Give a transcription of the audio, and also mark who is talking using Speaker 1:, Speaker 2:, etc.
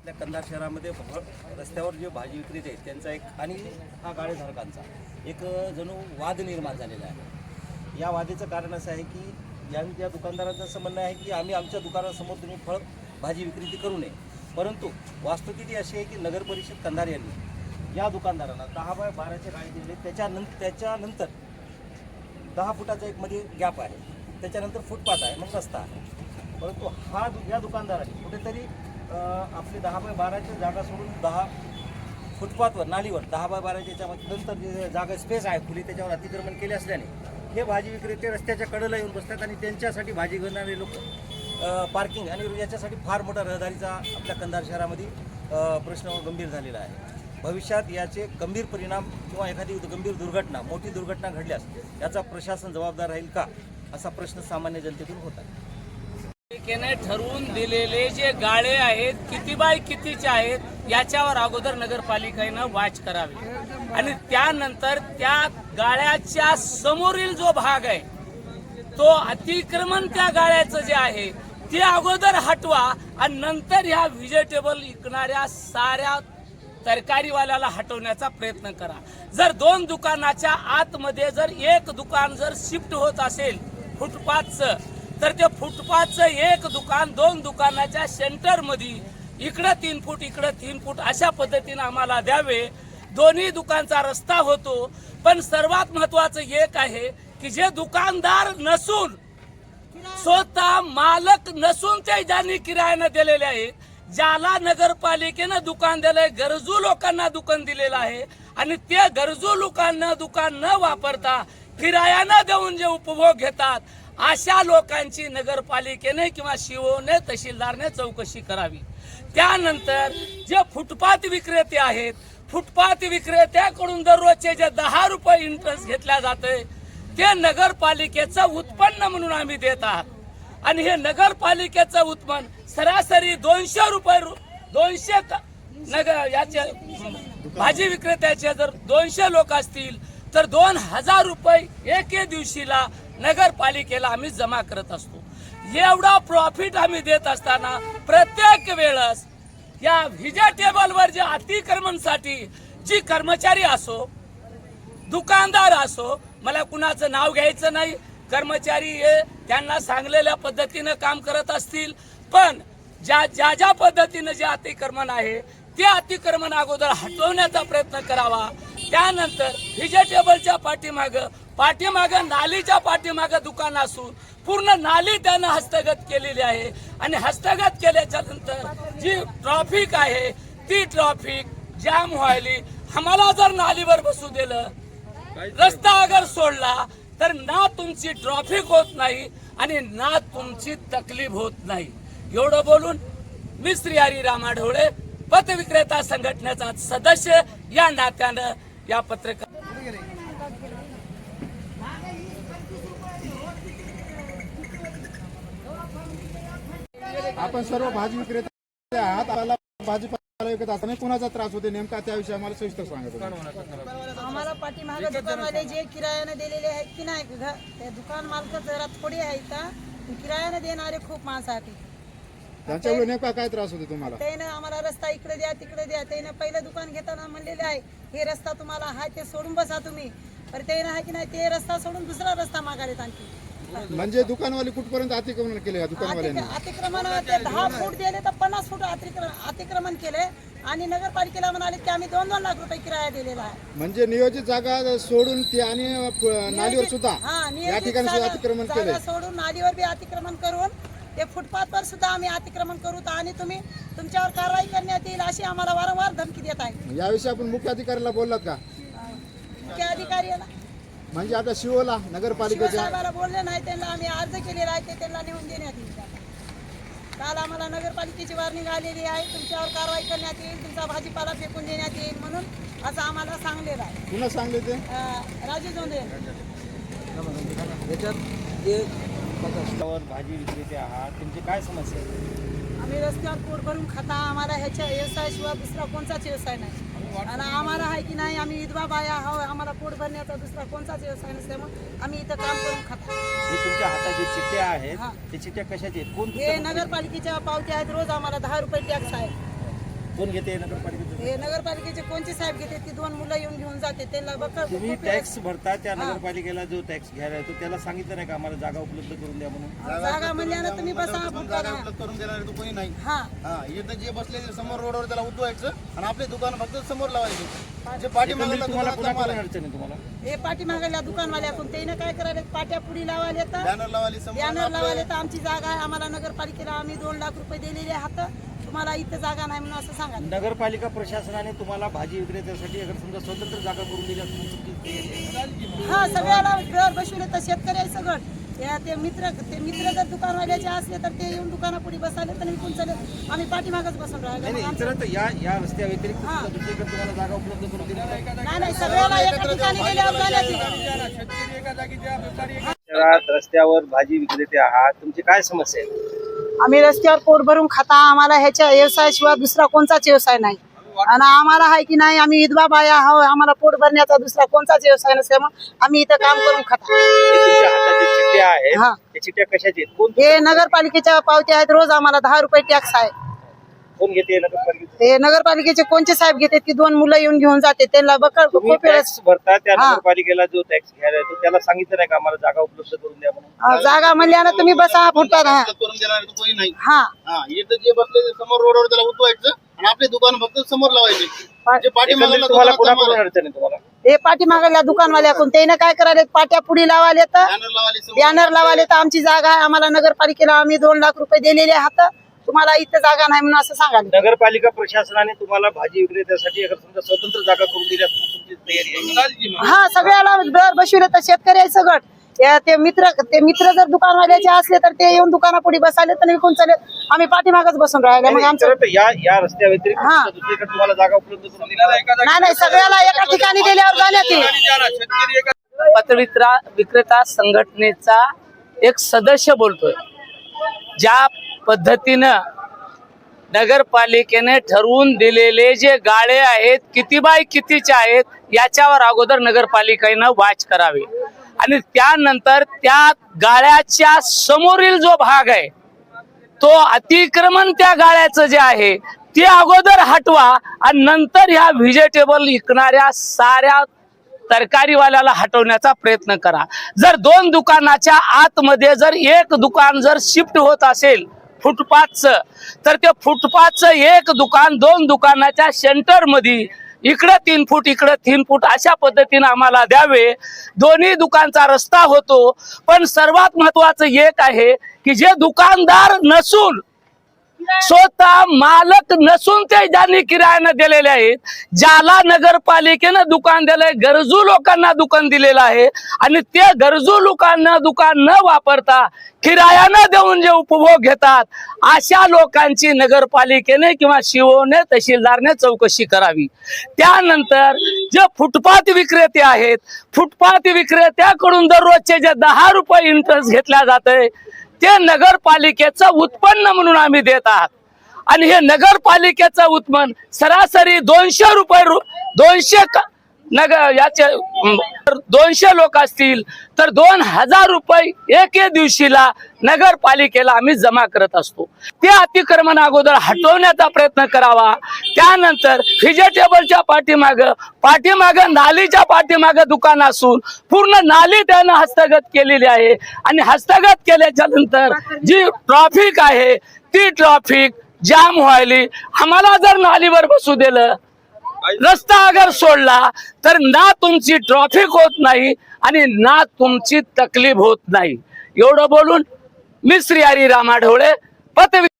Speaker 1: आपल्या कंधार शहरामध्ये रस्त्यावर जे भाजी विक्रेते आहेत त्यांचा एक आणि हा गाळेधारकांचा एक जणू वाद निर्माण झालेला आहे। या वादाचं कारण असं आहे की या दुकानदारांचं असं म्हणणं आहे की आम्ही आमच्या दुकानासमोर तुम्ही फळ भाजी विक्री करू नये, परंतु वास्तुस्थिती अशी आहे की नगर परिषद कंधार यांनी या दुकानदारांना 10 बाय 12चे गाळे दिले। त्याच्यानंतर 10 फुटाचा एक मध्ये गॅप आहे, त्याच्यानंतर फुटपाथ आहे, मग रस्ता आहे। परंतु या दुकानदारांनी कुठेतरी आपली 10 बाय 12ची जागा सोडून 10 फुटपाथवर नालीवर 10 बाय 12च्या याच्यामध्ये नंतर जे जागा स्पेस आहे खुली त्याच्यावर अतिक्रमण केले असल्याने हे भाजी विक्रेते रस्त्याच्या कडेला येऊन बसतात आणि त्यांच्यासाठी भाजी घेणारे लोक पार्किंग आणि याच्यासाठी फार मोठा रहदारीचा आपल्या कंधार शहरामध्ये प्रश्न गंभीर झालेला आहे। भविष्यात याचे गंभीर परिणाम किंवा एखादी गंभीर दुर्घटना मोठी दुर्घटना घडल्यास याचा प्रशासन जबाबदार राहील का असा प्रश्न सामान्य जनतेतून होत आहे।
Speaker 2: पालिकेने ठरवून दिलेले जे गाळे आहेत किती बाय कितीचे आहेत याच्यावर अगोदर नगरपालिकेनं वाच करावी आणि त्यानंतर त्या गाळ्याच्या समोरील जो भाग आहे तो अतिक्रमण त्या गाळ्याचं जे आहे ते अगोदर हटवा आणि नंतर ह्या व्हेजिटेबल विकणाऱ्या साऱ्या तरकारीवाल्याला हटवण्याचा प्रयत्न करा। जर 2 दुकानाच्या आतमध्ये जर एक दुकान जर शिफ्ट होत असेल फुटपाथचं, तर ते फुटपाथचं एक दुकान 2 दुकानाच्या सेंटरमध्ये इकडं 3 फूट इकडं 3 फूट अशा पद्धतीने आम्हाला द्यावे। दोन्ही दुकानचा रस्ता होतो। पण सर्वात महत्वाचं एक आहे की जे दुकानदार नसून स्वतः मालक नसून ते ज्यांनी किरायाने दिलेले आहेत, ज्याला नगरपालिकेनं दुकान दिलंय, गरजू लोकांना दुकान दिलेलं आहे आणि ते गरजू लोकांना दुकान न वापरता किरायानं देऊन जे उपभोग घेतात अशा लोकांची नगरपालिकेने किंवा शिवोने तहसीलदारने चौकशी करावी। त्यानंतर जे फुटपाथ विक्रेते आहेत, फुटपाथ विक्रेत्याकडून दररोजचे जे 10 रुपये इंटरेस्ट घेतल्या जाते ते नगरपालिकेचं उत्पन्न म्हणून आम्ही देत आहात आणि हे नगरपालिकेचं उत्पन्न सरासरी 200 रुपये 200 याचे भाजी विक्रेत्याचे जर 200 लोक असतील तर 2000 रुपये एके दिवशीला नगरपालिकेला आम्ही जमा करत असतो। एवढा प्रॉफिट आम्ही देत असताना प्रत्येक वेळेस या व्हेजिटेबलवर जे अतिक्रमणसाठी जी कर्मचारी असो दुकानदार असो, मला कुणाचं नाव घ्यायचं नाही, कर्मचारी हे त्यांना सांगलेल्या पद्धतीने काम करत असतील, पण ज्या पद्धतीने जे अतिक्रमण आहे ते अतिक्रमण अगोदर हटवण्याचा प्रयत्न करावा। त्यानंतर व्हेजिटेबलच्या पाठीमागं नालीच्या पाठीमागं दुकान असून पूर्ण नाली त्यानं हस्तगत केलेली आहे आणि हस्तगत केल्याच्या नंतर जी ट्रॅफिक आहे ती ट्रॅफिक जाम व्हायली। आम्हाला जर नालीवर बसू दिलं, रस्ता अगर सोडला तर ना तुमची ट्रॅफिक होत नाही आणि ना तुमची तकलीफ होत नाही। एवढं बोलून मी श्री हरिराम आढवळे पथ विक्रेता संघटनेचा सदस्य या नात्यानं या पत्रकार
Speaker 3: आपण सर्व भाजी विक्रेते आहात, आपल्याला भाजीपाला विकत असताना कोणाचा त्रास होते नेमका त्याविषयी आम्हाला सविस्तर सांगा।
Speaker 4: आम्हाला पाठीमागे दुकानवाले जे किरायाने दिलेले आहेत की नाही, ते दुकान मालक जरा थोडी आहेत, किरायाने देणारे खूप माणसं आहेत।
Speaker 3: त्यांच्यामुळे नेमका काय त्रास होते तुम्हाला?
Speaker 4: त्याने आम्हाला रस्ता इकडे द्या तिकडे द्या, त्याने पहिलं दुकान घेताना म्हणलेले आहे हे रस्ता तुम्हाला आहे ते सोडून बसा तुम्ही, तर त्याने आहे की नाही ते रस्ता सोडून दुसरा रस्ता मागायला आणखी।
Speaker 3: म्हणजे दुकानवाले कुठपर्यंत अतिक्रमण केले या दुकानवाल्यांनी?
Speaker 4: अतिक्रमण ते 10 फूट दिले तर 50 फूट अतिक्रमण केले आणि नगरपालिकेला म्हणाले की आम्ही 2-2 लाख रुपये किराया दिलेला आहे।
Speaker 3: म्हणजे नियोजित जागा सोडून ते आणि नालीवर सुद्धा या ठिकाणी सुद्धा अतिक्रमण केले,
Speaker 4: सोडून नालीवर बी अतिक्रमण करून ते फुटपाथवर सुद्धा आम्ही अतिक्रमण करू आणि तुम्ही तुमच्यावर कारवाई करण्यात येईल अशी आम्हाला वारंवार धमकी देत आहे।
Speaker 3: याविषयी आपण मुख्य अधिकाऱ्याला बोललात का?
Speaker 4: मुख्य अधिकाऱ्याला
Speaker 3: म्हणजे आता शिवोला नगरपालिकेच्या
Speaker 4: साहेबाला बोलले नाही, त्यांना आम्ही अर्ज केलेला आहे ते त्यांना नेऊन देण्यात येईल। काल आम्हाला नगरपालिकेची वॉर्निंग आलेली आहे, तुमच्यावर कारवाई करण्यात येईल, तुमचा भाजीपाला फेकून देण्यात येईल म्हणून असं आम्हाला सांगलेलं आहे।
Speaker 3: पुन्हा सांगले ते
Speaker 4: राजू जोंधे
Speaker 1: रस्त्यावर भाजी विक्रेते आहात, तुमची काय समस्या आहे?
Speaker 4: आम्ही रस्त्यावर पोट भरून खाता, आम्हाला ह्याच्या व्यवसायाशिवाय दुसरा कोणताच व्यवसाय नाही आणि आम्हाला आहे की नाही आम्ही विधवा बाया आहोत, आम्हाला पोट भरण्याचा दुसरा कोणताच व्यवसाय नसल्यामुळे आम्ही इथं काम करून खातो।
Speaker 1: हे तुमच्या हातात जे चिठ्ठ्या आहेत ते चिठ्ठ्या कशाचे आहेत? कोण
Speaker 4: हे नगरपालिकेच्या पावत्या आहेत, रोज आम्हाला 10 रुपये टॅक्स आहे।
Speaker 1: कोण घेते नगरपालिकेचं?
Speaker 4: हे नगरपालिकेचे कोणते साहेब घेते ती 2 मुलं येऊन घेऊन जाते त्यांना बघा
Speaker 1: तुम्ही टॅक्स भरता, त्या नगरपालिकेला जो टॅक्स घ्यायला येतो त्याला सांगितलं नाही का आम्हाला जागा उपलब्ध करून द्या म्हणून?
Speaker 4: जागा म्हणल्यानं तुम्ही बसा
Speaker 3: जागा उपलब्ध करून देणार तो कोणी नाही.
Speaker 4: हा
Speaker 3: हा इथं जे बसले समोर रोडवर त्याला उठवायचं आणि आपले दुकान फक्त समोर लावायचे. जे पाठीमागे
Speaker 1: तुम्हाला कोणाकडून अडचण आहे तुम्हाला?
Speaker 4: हे पाठीमागल्या दुकानवाल्याकडून त्याने काय करायला पाट्या पुढी लावायला येतात,
Speaker 3: बॅनर लावायला समोर
Speaker 4: बॅनर लावायला येतात. आमची जागा आहे, आम्हाला नगरपालिकेला आम्ही 2 लाख रुपये दिलेले आहात, तुम्हाला इथं जागा नाही म्हणून असं सांगा.
Speaker 1: नगरपालिका प्रशासनाने तुम्हाला भाजी विक्रेत्यासाठी अगर समजा स्वतंत्र जागा करून दिली असं तुमची तयारी आहे?
Speaker 4: हा सगळ्याला घर बसवले तर शेतकरी आहे सगळं. ते मित्र जर दुकानवाल्याचे असले तर ते येऊन दुकानापुढे बसाले तर विकून चालेल, आम्ही पाठीमागच बसून
Speaker 1: नाही
Speaker 4: राहिलो.
Speaker 1: नाही, इतरत्र या रस्त्या व्यतिरिक्त सुद्धा दुसरीकडे तुम्हाला जागा उपलब्ध करून दिली नाही?
Speaker 4: नाही सगळ्याला एका ठिकाणी गेल्यावर जाण्यात येईल.
Speaker 1: शहरात रस्त्यावर भाजी विक्रेते आहात, तुमची काय समस्या आहे?
Speaker 4: आम्ही रस्त्यावर पोट भरून खाता, आम्हाला ह्याच्या व्यवसायाशिवाय दुसरा कोणताच व्यवसाय नाही. आणि आम्हाला आहे की नाही, आम्ही विधवा बाया आहो, आम्हाला पोट भरण्याचा दुसरा कोणताच व्यवसाय नसल्यामुळे आम्ही इथं काम करून खाता.
Speaker 1: हे तुमच्या हातात जे चिठ्ठ्या आहेत,
Speaker 4: हा.
Speaker 1: त्या चिठ्ठ्या कशाची आहेत? कोण
Speaker 4: हे नगरपालिकेच्या पावत्या आहेत, रोज आम्हाला 10 रुपये टॅक्स आहे.
Speaker 1: कोण घेते नगरपालिकेचं?
Speaker 4: हे नगरपालिकेचे कोणते साहेब घेतात की 2 मुलं येऊन घेऊन जाते त्यांना बघा
Speaker 1: तुम्ही
Speaker 4: खूप वेळेस
Speaker 1: टॅक्स भरता, त्या
Speaker 4: हा.
Speaker 1: नगरपालिकेला जो टॅक्स घ्यायला येतो त्याला सांगितलं नाही का आम्हाला जागा उपलब्ध करून द्या म्हणून?
Speaker 4: जागा म्हणल्यानं तुम्ही बसा फुटपाथ. हा
Speaker 3: करून देणार तो कोणी नाही.
Speaker 4: हा
Speaker 3: हा इथं जे बसले समोर रोडवर त्याला उठवायचं आणि आपले दुकान फक्त समोर लावायचे. जे पाठीमागे
Speaker 1: एकंदरीत तुम्हाला कोणाकडून अडचण आहे तुम्हाला?
Speaker 4: हे पाठीमागल्या दुकानवाल्याकडून त्याने काय करायला पाट्या पुढी लावायला येतं,
Speaker 3: बॅनर लावायला समोर
Speaker 4: बॅनर लावायला येतं. आमची जागा आहे, आम्हाला नगरपालिकेला आम्ही 2 लाख रुपये दिलेले आहात, तुम्हाला इथं जागा नाही म्हणून असं सांगायला.
Speaker 1: नगरपालिका प्रशासनाने तुम्हाला भाजी विक्रेत्यासाठी अगर समजा स्वतंत्र जागा करून दिली असं तुमची तयारी आहे?
Speaker 4: हा सगळ्याला घर बसवले तर शेतकरी आहे सगळं. ते मित्र जर दुकानवाल्याचे असले तर ते येऊन दुकानापुढे बसाले तर विकून चालेल, आम्ही पाठीमागच बसून राहिले. मग आमचं
Speaker 1: इतरत्र या रस्त्या व्यतिरिक्त
Speaker 4: हा.
Speaker 1: सुद्धा दुसरीकडे तुम्हाला जागा उपलब्ध करून दिली नाही?
Speaker 4: नाही सगळ्याला एका ठिकाणी गेल्यावर जाण्यात येईल.
Speaker 2: पतविक्रेता विक्रेता संघटनेचा एक सदस्य बोलतोय. ज्या पद्धतीनं नगरपालिकेने ठरवून दिलेले जे गाळे आहेत किती बाय कितीचे आहेत याच्यावर अगोदर नगरपालिकेनं वाच करावी आणि त्यानंतर त्या गाळ्याच्या समोरील जो भाग आहे तो अतिक्रमण त्या गाळ्याचं जे आहे ते अगोदर हटवा आणि नंतर ह्या व्हेजिटेबल विकणाऱ्या साऱ्या तरकारीवाल्याला हटवण्याचा प्रयत्न करा. जर 2 दुकानाच्या आतमध्ये जर एक दुकान जर शिफ्ट होत असेल फुटपाथचं, तर ते फुटपाथचं एक दुकान 2 दुकानाच्या सेंटर मध्ये इकडे 3 फूट इकडे 3 फूट अशा पद्धतीने आम्हाला द्यावे. दोन्ही दुकानचा रस्ता होतो. पण सर्वात महत्वाचं एक आहे की जे दुकानदार नसून स्वतः मालक नसून ते ज्यांनी किरायानं दिलेले आहेत, ज्याला नगरपालिकेनं दुकान दिलंय, गरजू लोकांना दुकान दिलेलं आहे आणि ते गरजू लोकांना दुकान न वापरता किरायानं देऊन जे उपभोग घेतात अशा लोकांची नगरपालिकेने किंवा शिवोने तहसीलदारने चौकशी करावी. त्यानंतर जे फुटपाथ विक्रेते आहेत, फुटपाथ विक्रेत्याकडून दररोजचे जे 10 रुपये इंटरेस्ट घेतला जातंय ते नगरपालिकेचं उत्पन्न म्हणून आम्ही देत आहात आणि हे नगरपालिकेचं उत्पन्न सरासरी 200 रुपये 200 लोक असतील तर 2000 रुपये एके दिवशीला नगरपालिकेला आम्ही जमा करत असतो. ते अतिक्रमण अगोदर हटवण्याचा प्रयत्न करावा. त्यानंतर व्हेजिटेबलच्या पाठीमाग नालीच्या पाठीमाग दुकान असून पूर्ण नाली त्यानं हस्तगत केलेली आहे आणि हस्तगत केल्याच्या नंतर जी ट्रॅफिक आहे ती ट्रॅफिक जाम व्हायली. आम्हाला जर नालीवर बसू दिलं, रस्ता अगर सोडला तर ना तुमची ट्रॅफिक होत नाही आणि ना तुमची तकलीफ होत नाही. एवढं बोलून मी श्री हरी रामा ढवळे